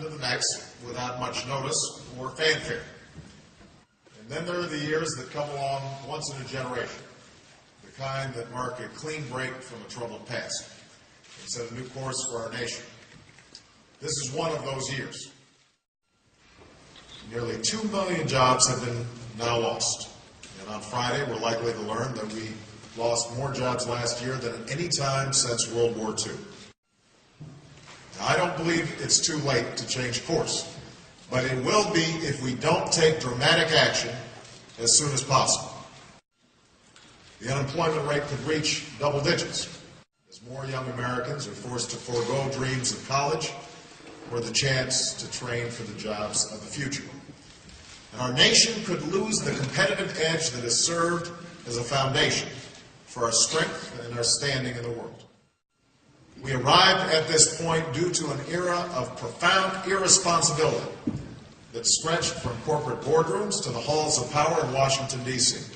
into the next without much notice or fanfare. And then there are the years that come along once in a generation, the kind that mark a clean break from a troubled past and set a new course for our nation. This is one of those years. Nearly 2 million jobs have been now lost. And on Friday, we're likely to learn that we lost more jobs last year than at any time since World War II. Now, I don't believe it's too late to change course, but it will be if we don't take dramatic action as soon as possible. The unemployment rate could reach double digits as more young Americans are forced to forego dreams of college or the chance to train for the jobs of the future. And our nation could lose the competitive edge that has served as a foundation for our strength and our standing in the world. We arrived at this point due to an era of profound irresponsibility that stretched from corporate boardrooms to the halls of power in Washington, D.C.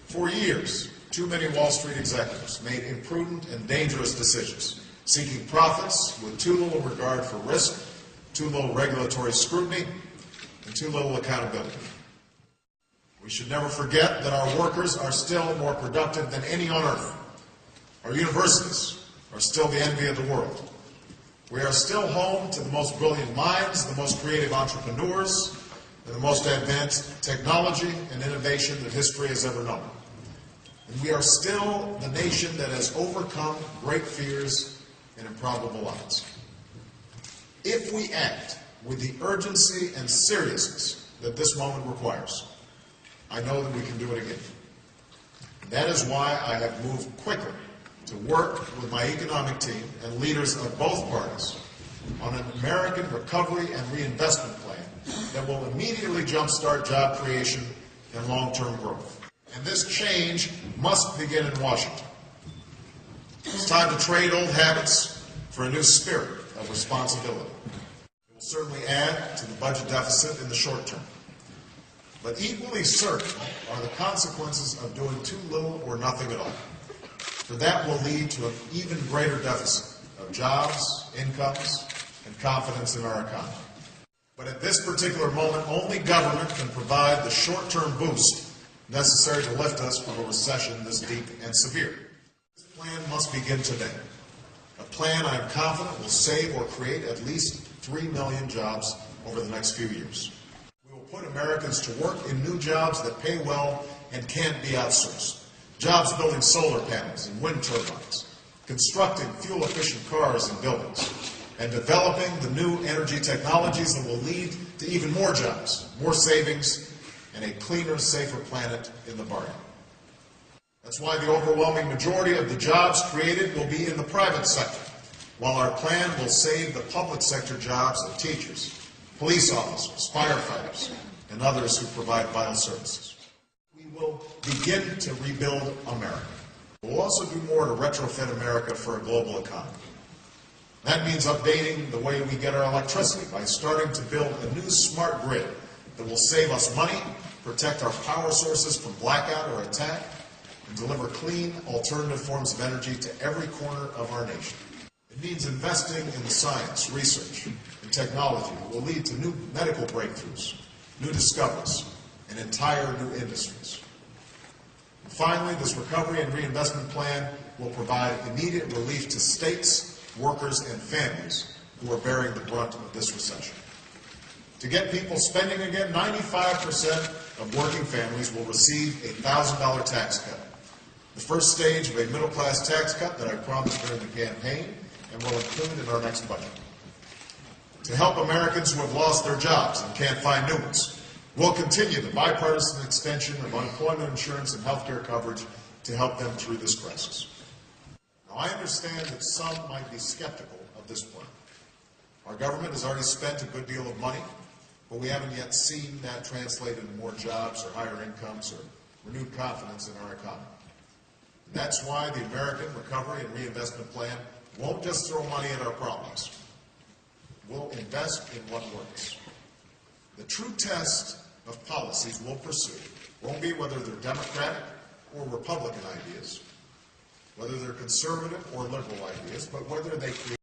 For years, too many Wall Street executives made imprudent and dangerous decisions, seeking profits with too little regard for risk, too little regulatory scrutiny, and too little accountability. We should never forget that our workers are still more productive than any on earth. Our universities are still the envy of the world. We are still home to the most brilliant minds, the most creative entrepreneurs, and the most advanced technology and innovation that history has ever known. And we are still the nation that has overcome great fears and improbable odds. If we act with the urgency and seriousness that this moment requires, I know that we can do it again. That is why I have moved quickly to work with my economic team and leaders of both parties on an American recovery and reinvestment plan that will immediately jumpstart job creation and long-term growth. And this change must begin in Washington. It's time to trade old habits for a new spirit of responsibility. It will certainly add to the budget deficit in the short term. But equally certain are the consequences of doing too little or nothing at all. For that will lead to an even greater deficit of jobs, incomes, and confidence in our economy. But at this particular moment, only government can provide the short-term boost necessary to lift us from a recession this deep and severe. This plan must begin today. A plan I am confident will save or create at least 3 million jobs over the next few years. Put Americans to work in new jobs that pay well and can't be outsourced. Jobs building solar panels and wind turbines, constructing fuel-efficient cars and buildings, and developing the new energy technologies that will lead to even more jobs, more savings, and a cleaner, safer planet in the bargain. That's why the overwhelming majority of the jobs created will be in the private sector, while our plan will save the public sector jobs of teachers, police officers, firefighters, and others who provide vital services. We will begin to rebuild America. We'll also do more to retrofit America for a global economy. That means updating the way we get our electricity by starting to build a new smart grid that will save us money, protect our power sources from blackout or attack, and deliver clean, alternative forms of energy to every corner of our nation. It means investing in the science, research, and technology that will lead to new medical breakthroughs, new discoveries, and entire new industries. And finally, this recovery and reinvestment plan will provide immediate relief to states, workers, and families who are bearing the brunt of this recession. To get people spending again, 95% of working families will receive a $1,000 tax cut, the first stage of a middle-class tax cut that I promised during the campaign and will include in our next budget. To help Americans who have lost their jobs and can't find new ones, we'll continue the bipartisan extension of unemployment insurance and health care coverage to help them through this crisis. Now, I understand that some might be skeptical of this plan. Our government has already spent a good deal of money, but we haven't yet seen that translated into more jobs or higher incomes or renewed confidence in our economy. And that's why the American Recovery and Reinvestment Plan won't just throw money at our problems. We'll invest in what works. The true test of policies we'll pursue won't be whether they're Democratic or Republican ideas, whether they're conservative or liberal ideas, but whether they create